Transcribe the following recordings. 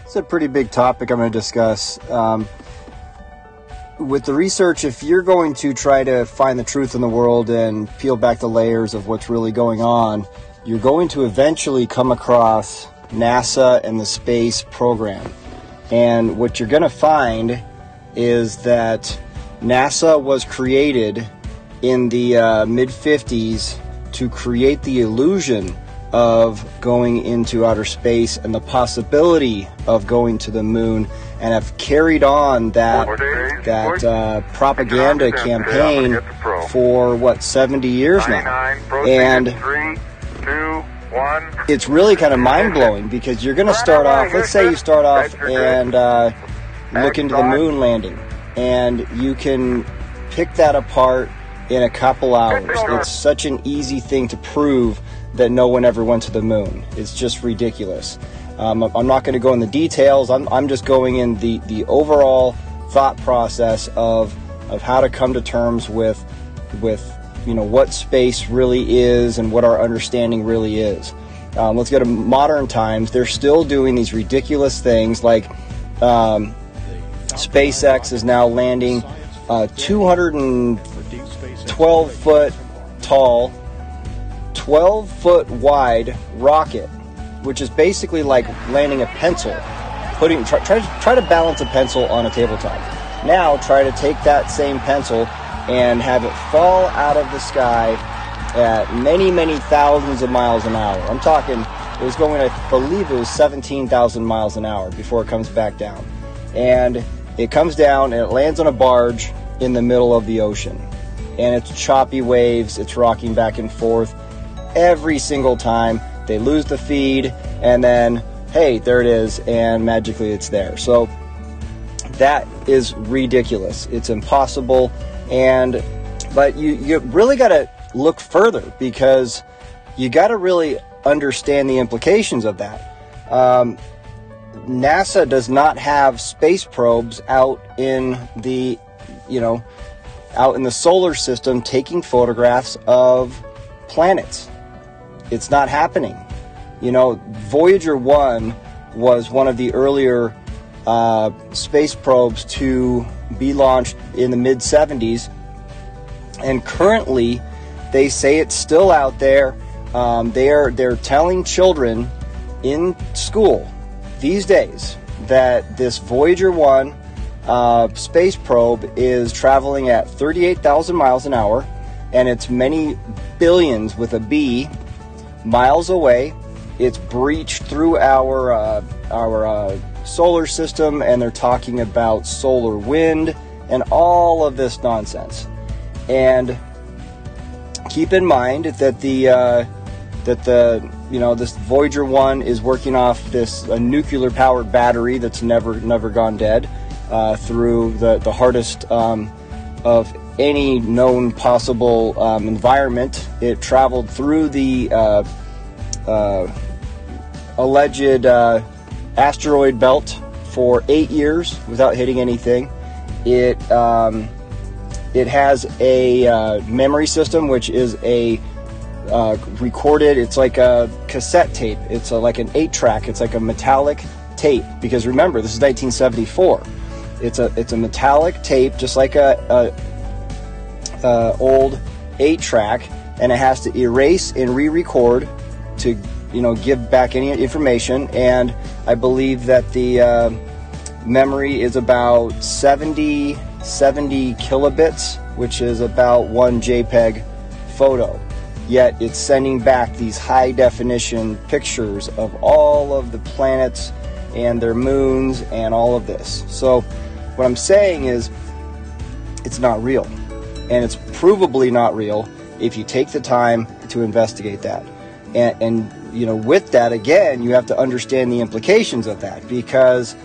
It's a pretty big topic I'm going to discuss. With the research, if you're going to try to find the truth in the world and peel back the layers of what's really going on, you're going to eventually come across NASA and the space program. And what you're going to find is that NASA was created in the mid-50s to create the illusion of going into outer space and the possibility of going to the moon, and have carried on that propaganda campaign for 70 years now. And it's really kind of mind-blowing, because you're going to start off, let's say you start off and look into the moon landing, and you can pick that apart in a couple hours. It's such an easy thing to prove that no one ever went to the moon. It's just ridiculous. I'm not going to go in the details. I'm just going in the overall thought process of how to come to terms with what space really is and what our understanding really is. Let's go to modern times. They're still doing these ridiculous things, like SpaceX is now landing 212 foot tall, 12 foot wide rocket, which is basically like landing a pencil. Try to balance a pencil on a tabletop. Now try to take that same pencil and have it fall out of the sky at many, many thousands of miles an hour. I'm talking, it was going, I believe it was 17,000 miles an hour before it comes back down. And it comes down and it lands on a barge in the middle of the ocean. And it's choppy waves, it's rocking back and forth. Every single time they lose the feed, and then, hey, there it is, and magically it's there. So that is ridiculous. It's impossible. But you really got to look further, because you got to really understand the implications of that. NASA does not have space probes out in the solar system taking photographs of planets. It's not happening. Voyager 1 was one of the earlier space probes to be launched in the mid-70s, and currently they say it's still out there. They're telling children in school these days that this Voyager 1 space probe is traveling at 38,000 miles an hour, and it's many billions with a B miles away. It's breached through our solar system, and they're talking about solar wind and all of this nonsense. And keep in mind that this Voyager 1 is working off this nuclear powered battery that's never gone dead through the hardest of any known possible environment. It traveled through the alleged asteroid belt for 8 years without hitting anything. It has a memory system, which is a recorded. It's like a cassette tape. It's like an 8-track. It's like a metallic tape, because remember, this is 1974. It's a metallic tape, just like a old 8-track, and it has to erase and re-record to give back any information. And I believe that the memory is about 70 kilobits, which is about 1 JPEG photo. Yet it's sending back these high definition pictures of all of the planets and their moons and all of this. So what I'm saying is, it's not real, and it's provably not real if you take the time to investigate that. And with that, again, you have to understand the implications of that, because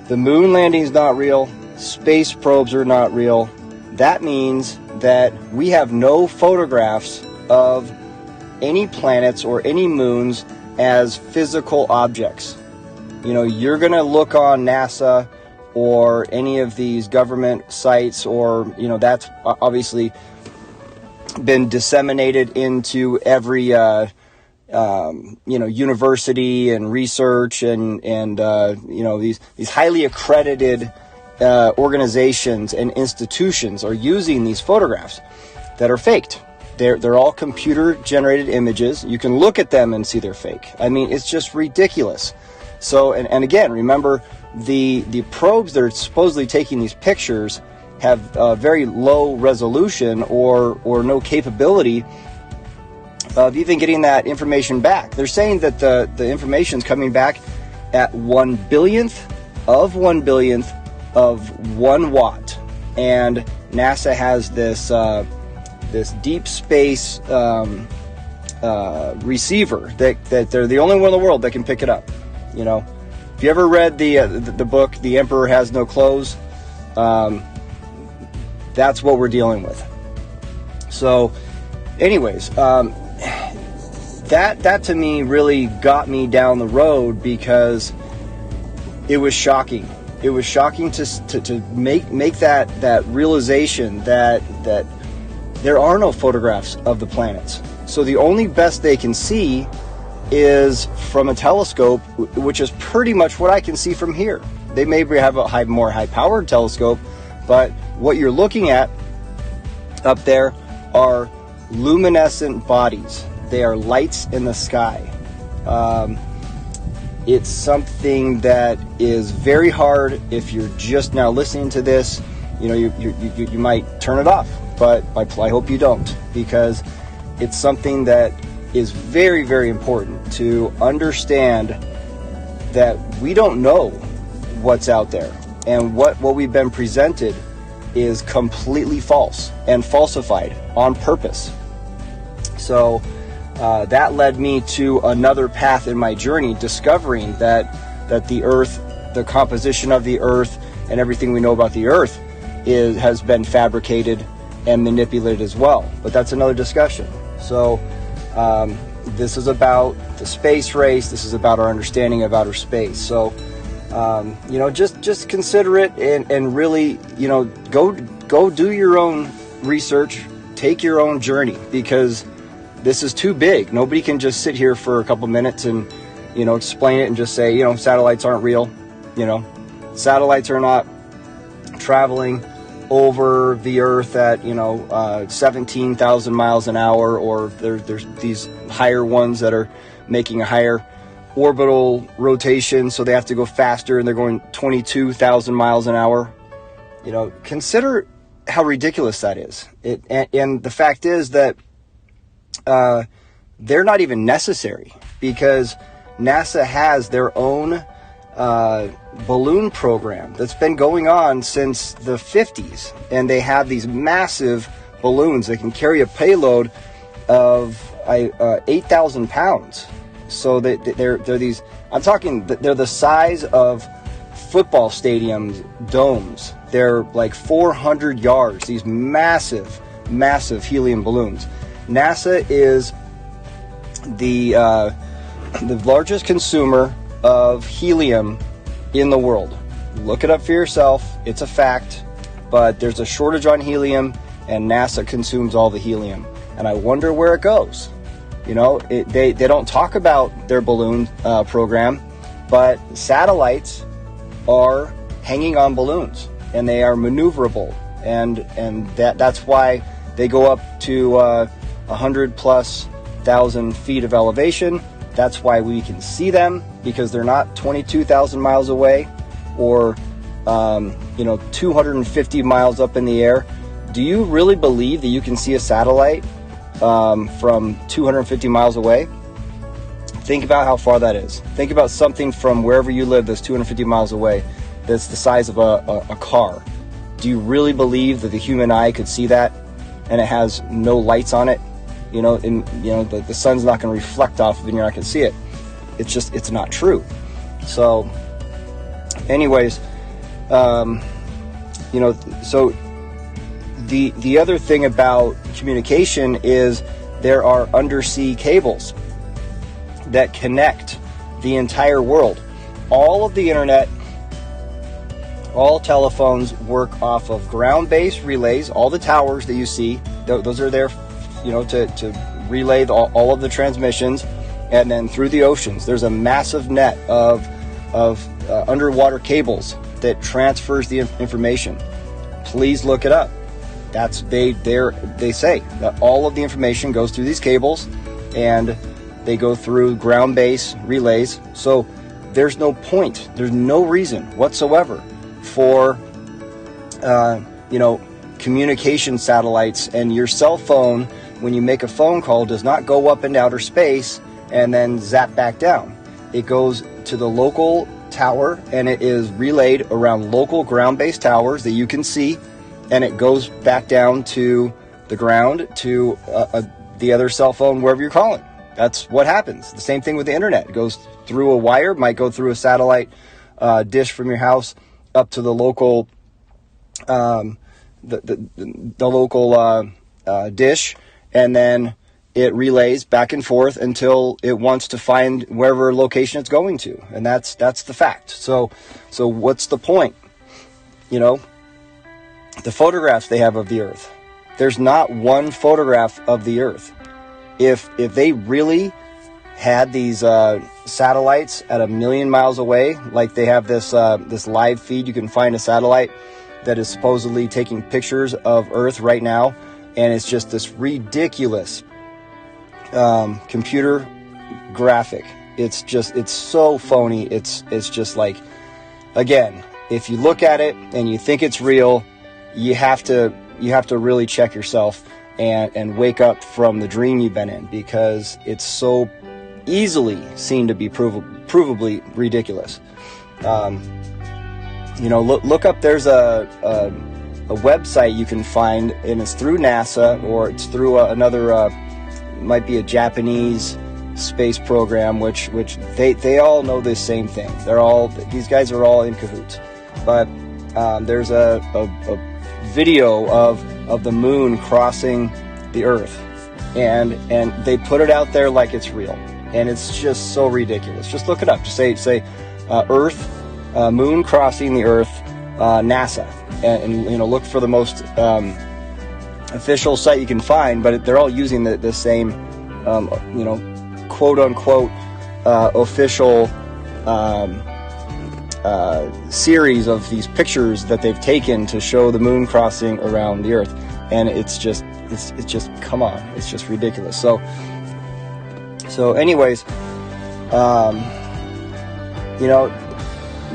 the moon landing is not real, space probes are not real. That means that we have no photographs of any planets or any moons as physical objects. You're going to look on NASA or any of these government sites, or, that's obviously been disseminated into every university and research and these highly accredited organizations and institutions are using these photographs that are faked. They're all computer generated images. You can look at them and see they're fake. I mean, it's just ridiculous. So, and again, remember the probes that are supposedly taking these pictures have very low resolution or no capability of even getting that information back. They're saying that the information's coming back at 1/100000th of 1/10000000th of 1 watt. And NASA has this deep space receiver that they're the only one in the world that can pick it up. You know, if you ever read the book "The Emperor Has No Clothes," that's what we're dealing with. So, anyways, that to me really got me down the road because it was shocking. It was shocking to make that realization that there are no photographs of the planets. So the only best they can see is from a telescope, which is pretty much what I can see from here. They maybe have a more high-powered telescope, but what you're looking at up there are luminescent bodies. They are lights in the sky. It's something that is very hard if you're just now listening to this. You know, you might turn it off, but I hope you don't, because it's something that is very, very important to understand that we don't know what's out there, and what we've been presented is completely false and falsified on purpose. So that led me to another path in my journey, discovering that the Earth, the composition of the Earth, and everything we know about the Earth has been fabricated and manipulated as well. But that's another discussion. So this is about the space race. This is about our understanding of outer space. So just consider it and really, go do your own research, take your own journey, because this is too big. Nobody can just sit here for a couple minutes and, explain it and just say, satellites aren't real. Satellites are not traveling over the Earth at, 17,000 miles an hour, or there's these higher ones that are making a higher orbital rotation, so they have to go faster, and they're going 22,000 miles an hour. Consider how ridiculous that is. And the fact is that they're not even necessary, because NASA has their own balloon program that's been going on since the 50s, and they have these massive balloons that can carry a payload of 8,000 pounds. So they're these, I'm talking, they're the size of football stadiums, domes. They're like 400 yards, these massive helium balloons. NASA is the largest consumer of helium in the world. Look it up for yourself. It's a fact. But there's a shortage on helium, and NASA consumes all the helium. And I wonder where it goes. They don't talk about their balloon program, but satellites are hanging on balloons, and they are maneuverable, and that's why they go up to 100,000+ feet of elevation. That's why we can see them, because they're not 22,000 miles away or 250 miles up in the air. Do you really believe that you can see a satellite from 250 miles away? Think about how far that is. Think about something from wherever you live that's 250 miles away, that's the size of a car. Do you really believe that the human eye could see that, and it has no lights on it? The sun's not going to reflect off of it, and you're not going to see it. It's not true. So anyways, so the other thing about communication is there are undersea cables that connect the entire world. All of the internet, all telephones work off of ground-based relays. All the towers that you see, those are there, to relay all of the transmissions. and then through the oceans. There's a massive net of underwater cables that transfers the information. Please look it up. They say that all of the information goes through these cables, and they go through ground-based relays. So there's no point, there's no reason whatsoever for communication satellites, and your cell phone, when you make a phone call, does not go up into outer space and then zap back down. It goes to the local tower, and it is relayed around local ground-based towers that you can see, and it goes back down to the ground to the other cell phone wherever you're calling. That's what happens. The same thing with the internet. It goes through a wire, might go through a satellite dish from your house up to the local local dish, and then it relays back and forth until it wants to find wherever location it's going to, and that's the fact. So what's the point? The photographs they have of the Earth. There's not one photograph of the Earth. If they really had these satellites at 1 million miles away, like they have this live feed, you can find a satellite that is supposedly taking pictures of Earth right now, and it's just this ridiculous computer graphic. It's so phony. It's just like, again, if you look at it and you think it's real, you have to really check yourself and wake up from the dream you've been in, because it's so easily seen to be provably ridiculous. Look up. There's a website you can find, and it's through NASA, or it's through another, might be a Japanese space program, which they all know the same thing. These guys are all in cahoots. But there's a video of the moon crossing the Earth, and they put it out there like it's real, and it's just so ridiculous. Just look it up. Just say Earth. Moon crossing the Earth, NASA, and look for the most official site you can find. But they're all using the same, quote unquote, official series of these pictures that they've taken to show the moon crossing around the Earth, and it's just come on, it's just ridiculous. So anyways,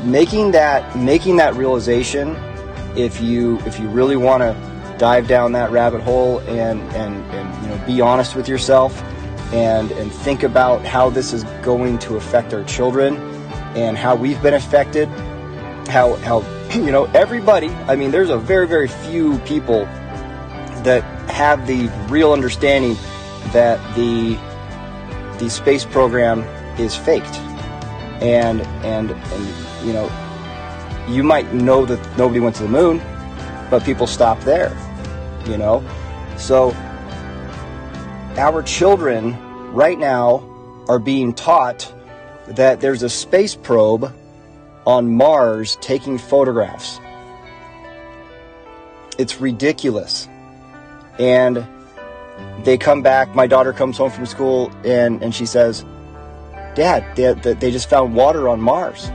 making that realization, if you really want to dive down that rabbit hole and be honest with yourself and think about how this is going to affect our children and how we've been affected, how everybody, there's a very, very few people that have the real understanding that the space program is faked, and you might know that nobody went to the moon, but people stop there, So our children right now are being taught that there's a space probe on Mars taking photographs. It's ridiculous. And they come back, my daughter comes home from school, and she says, "Dad, they just found water on Mars."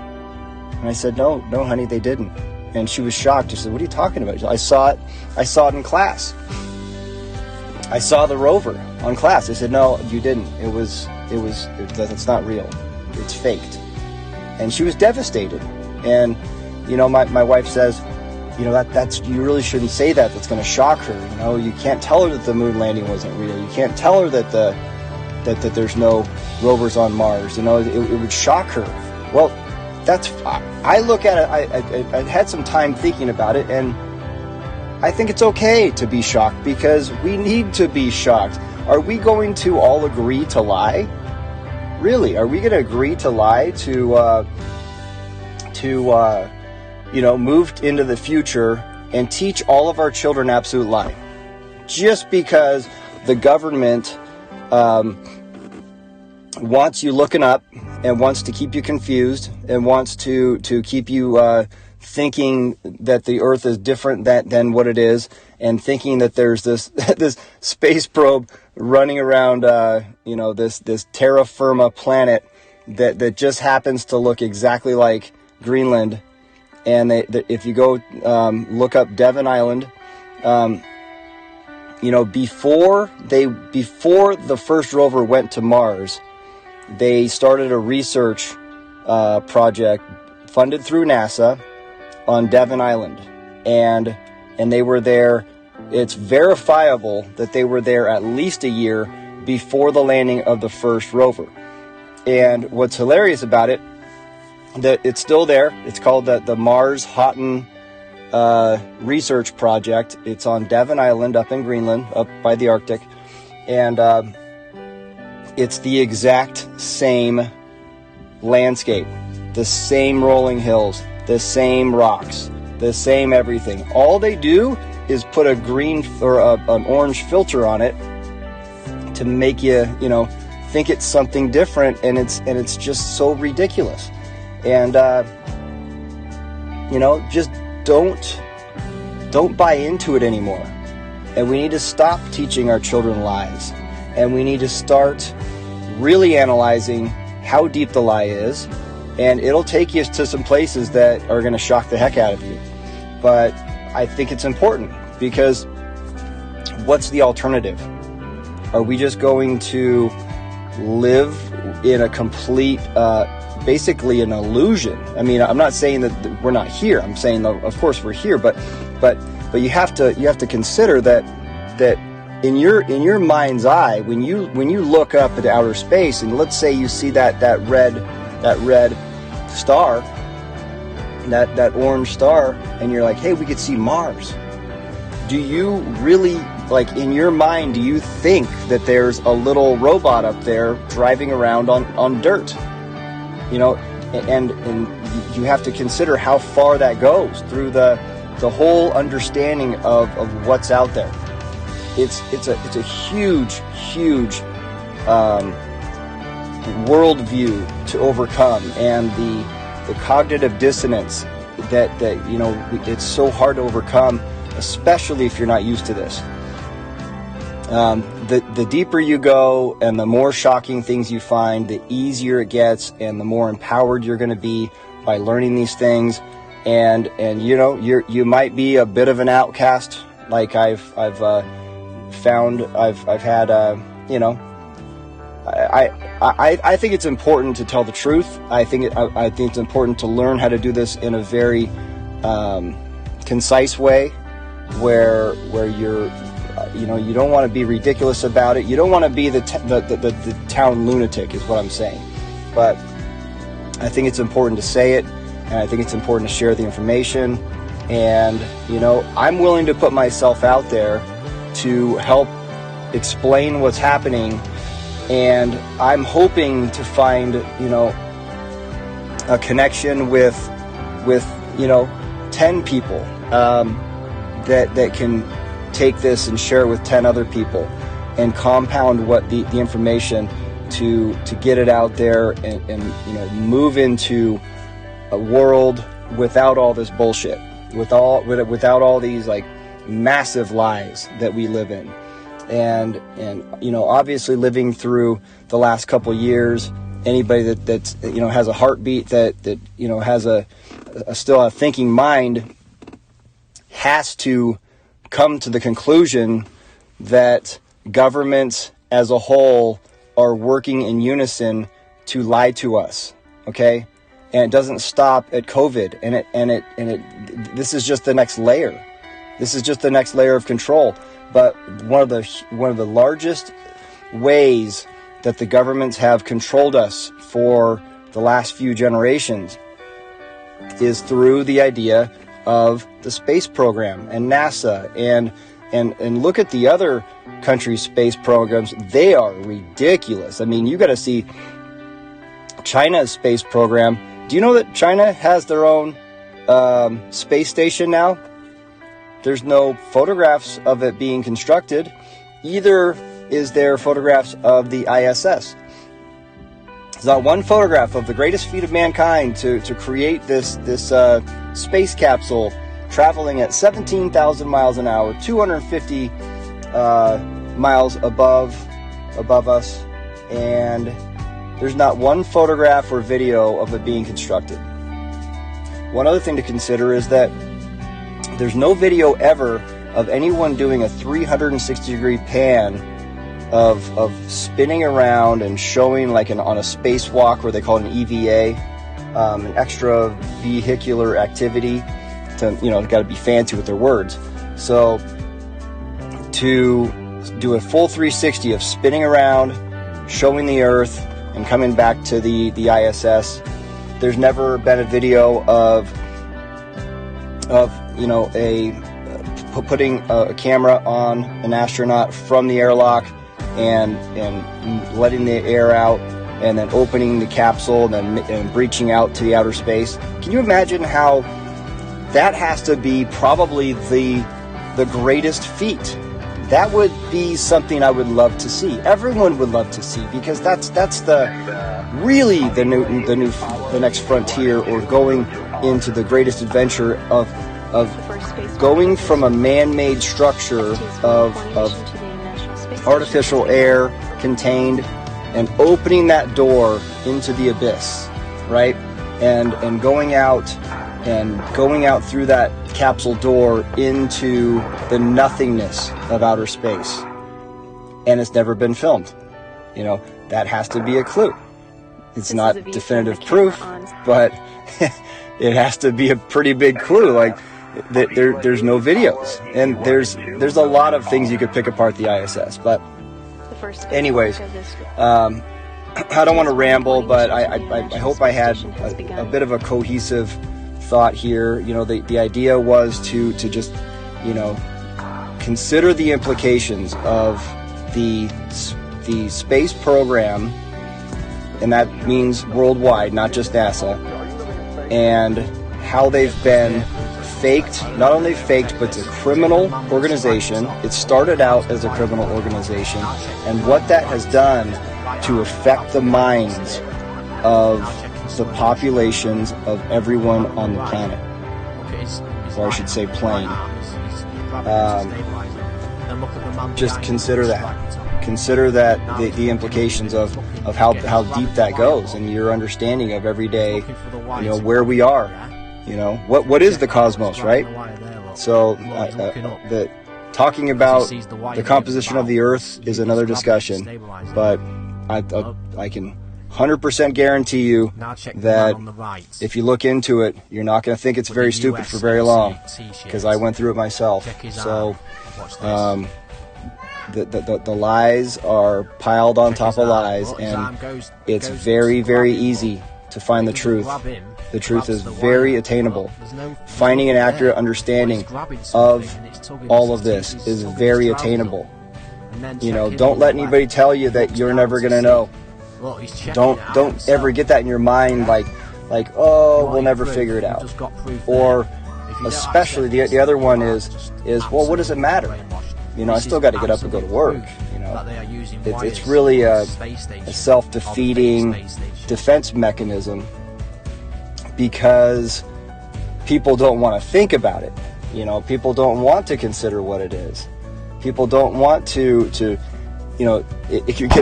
And I said, no, honey, they didn't. And she was shocked. She said, "What are you talking about?" I saw it in class. I saw the rover on class. I said, "No, you didn't. It's not real. It's faked." And she was devastated. And, my wife says, that's you really shouldn't say that. That's going to shock her. You can't tell her that the moon landing wasn't real. You can't tell her that that there's no rovers on Mars. It would shock her. Well, I look at it, I had some time thinking about it, and I think it's okay to be shocked, because we need to be shocked. Are we going to all agree to lie? Really? Are we going to agree to lie to move into the future and teach all of our children absolute lie? Just because the government wants you looking up and wants to keep you confused and wants to keep you thinking that the Earth is different than what it is, and thinking that there's this space probe running around this terra firma planet that just happens to look exactly like Greenland. And if you go look up Devon Island, before the first rover went to Mars, they started a research project funded through NASA on Devon Island, and they were there. It's verifiable that they were there at least a year before the landing of the first rover. And what's hilarious about it, that it's still there. It's called the Mars Houghton Research Project. It's on Devon Island up in Greenland, up by the Arctic. And it's the exact same landscape, the same rolling hills, the same rocks, the same everything. All they do is put a green or an orange filter on it to make you think it's something different, and it's just so ridiculous. And just don't buy into it anymore. And we need to stop teaching our children lies, and we need to start really analyzing how deep the lie is. And it'll take you to some places that are going to shock the heck out of you. But I think it's important, because what's the alternative? Are we just going to live in a complete, basically an illusion? I mean, I'm not saying that we're not here. I'm saying, of course, we're here. But you have to consider that in your mind's eye, when you look up at outer space, and let's say you see that red star, that orange star, and you're like, hey, we could see Mars. Do you really, like, in your mind, do you think that there's a little robot up there driving around on dirt? And you have to consider how far that goes through the whole understanding of what's out there. It's a huge worldview to overcome, and the cognitive dissonance that it's so hard to overcome, especially if you're not used to this. The deeper you go and the more shocking things you find, the easier it gets, and the more empowered you're going to be by learning these things. And you might be a bit of an outcast, like I've found. I've had I think it's important to tell the truth. I think it's important to learn how to do this in a very concise way, where you're you don't want to be ridiculous about it. You don't want to be the town lunatic, is what I'm saying. But I think it's important to say it, and I think it's important to share the information. And I'm willing to put myself out there to help explain what's happening. And I'm hoping to find, a connection with 10 people that can take this and share it with 10 other people, and compound what the information to get it out there, and move into a world without all this bullshit, without all these like massive lies that we live in. And obviously living through the last couple years, anybody that's has a heartbeat, that has still a thinking mind, has to come to the conclusion that governments as a whole are working in unison to lie to us. Okay, and it doesn't stop at COVID, and this is just the next layer. This is just the next layer of control. But one of the largest ways that the governments have controlled us for the last few generations is through the idea of the space program and NASA, and look at the other countries' space programs. They are ridiculous. I mean, you got to see China's space program. Do you know that China has their own space station now? There's no photographs of it being constructed. Either is there photographs of the ISS. There's not one photograph of the greatest feat of mankind to create this space capsule traveling at 17,000 miles an hour, 250 miles above us, and there's not one photograph or video of it being constructed. One other thing to consider is that there's no video ever of anyone doing a 360-degree pan of spinning around and showing like on a spacewalk, where they call it an EVA, an extra vehicular activity. Got to be fancy with their words. So to do a full 360 of spinning around, showing the Earth, and coming back to the ISS, there's never been a video of putting a camera on an astronaut from the airlock and letting the air out, and then opening the capsule and breaching out to the outer space. Can you imagine how that has to be probably the greatest feat? That would be something I would love to see. Everyone would love to see, because that's the next frontier, or going into the greatest adventure of going from a man-made structure of artificial air contained, and opening that door into the abyss, right? And going out through that capsule door into the nothingness of outer space. And it's never been filmed. That has to be a clue. It's not definitive proof, but it has to be a pretty big clue. Like, there's no videos, and there's a lot of things you could pick apart the ISS. But anyways, I don't want to ramble, but I hope I had a bit of a cohesive thought here. The idea was to just consider the implications of the space program, and that means worldwide, not just NASA, and how they've been faked, not only faked, but it's a criminal organization. It started out as a criminal organization, and what that has done to affect the minds of the populations of everyone on the planet, or I should say plane. Just consider that. Consider that the implications of how deep that goes, and your understanding of every day, where we are. What is the cosmos, right? So talking about the composition of the Earth is another discussion, but I can 100% guarantee you that if you look into it, you're not going to think it's very stupid for very long, because I went through it myself. So the lies are piled on top of lies, and it's very, very easy to find the truth. The truth is very attainable. Finding an accurate understanding of all of this is very attainable. Don't let anybody tell you that you're never going to know. Don't ever get that in your mind, like we'll never figure it out. Or especially the other one is well, what does it matter? I still got to get up and go to work. It's really a self-defeating defense mechanism, because people don't want to think about it. People don't want to consider what it is. People don't want to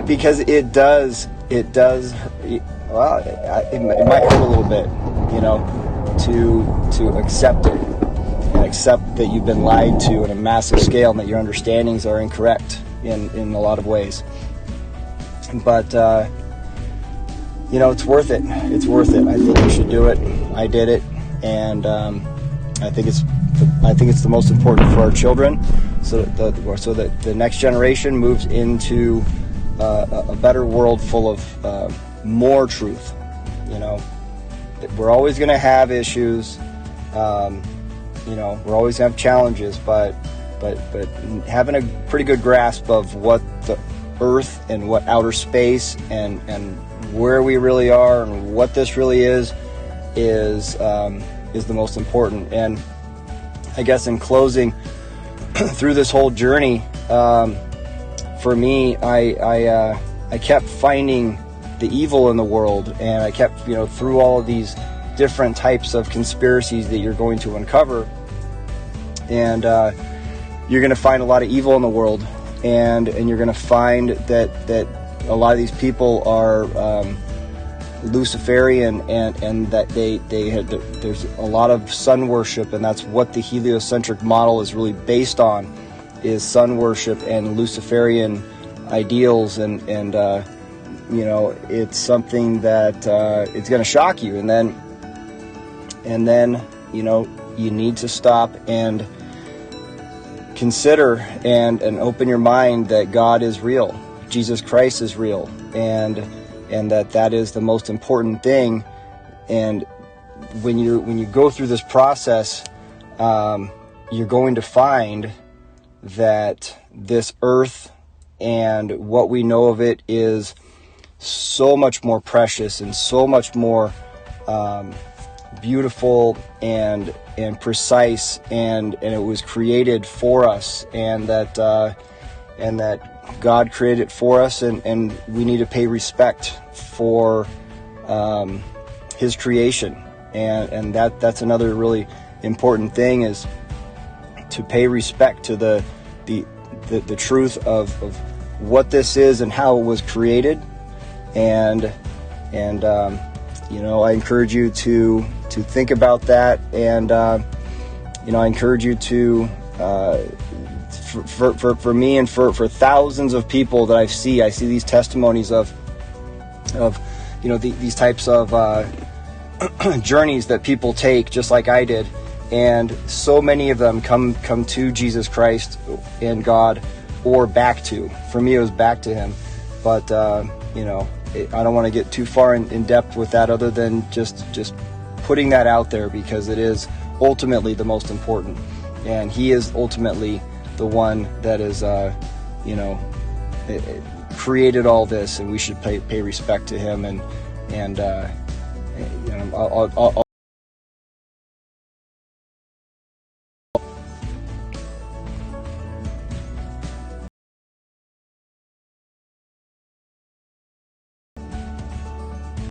because it does. Well, it might hurt a little bit, to accept it, and accept that you've been lied to on a massive scale, and that your understandings are incorrect in a lot of ways. But it's worth it. It's worth it. I think you should do it. I did it, and I think it's the most important for our children, so that the next generation moves into a better world full of more truth. We're always going to have issues. We're always going to have challenges, but having a pretty good grasp of what the Earth and what outer space and where we really are and what this really is the most important. And I guess in closing, through this whole journey, for me, I kept finding the evil in the world, and I kept, through all of these different types of conspiracies that you're going to uncover, and you're going to find a lot of evil in the world, and you're going to find that a lot of these people are Luciferian, and that there's a lot of sun worship, and that's what the heliocentric model is really based on, is sun worship and Luciferian ideals, and it's something that it's going to shock you, and then you need to stop and consider and open your mind that God is real, Jesus Christ is real, and that is the most important thing. And when you go through this process, you're going to find that this earth and what we know of it is so much more precious and so much more beautiful and precise, and it was created for us, and that God created it for us, and we need to pay respect for His creation, and that's another really important thing, is to pay respect to the truth of what this is and how it was created, and I encourage you to think about that, and I encourage you to for me and for thousands of people that I see these testimonies of these types of journeys that people take, just like I did, and so many of them come to Jesus Christ and God, or back to. For me, it was back to Him, but I don't want to get too far in depth with that, other than just putting that out there, because it is ultimately the most important, and He is ultimately the one that is created all this, and we should pay respect to Him, and I'll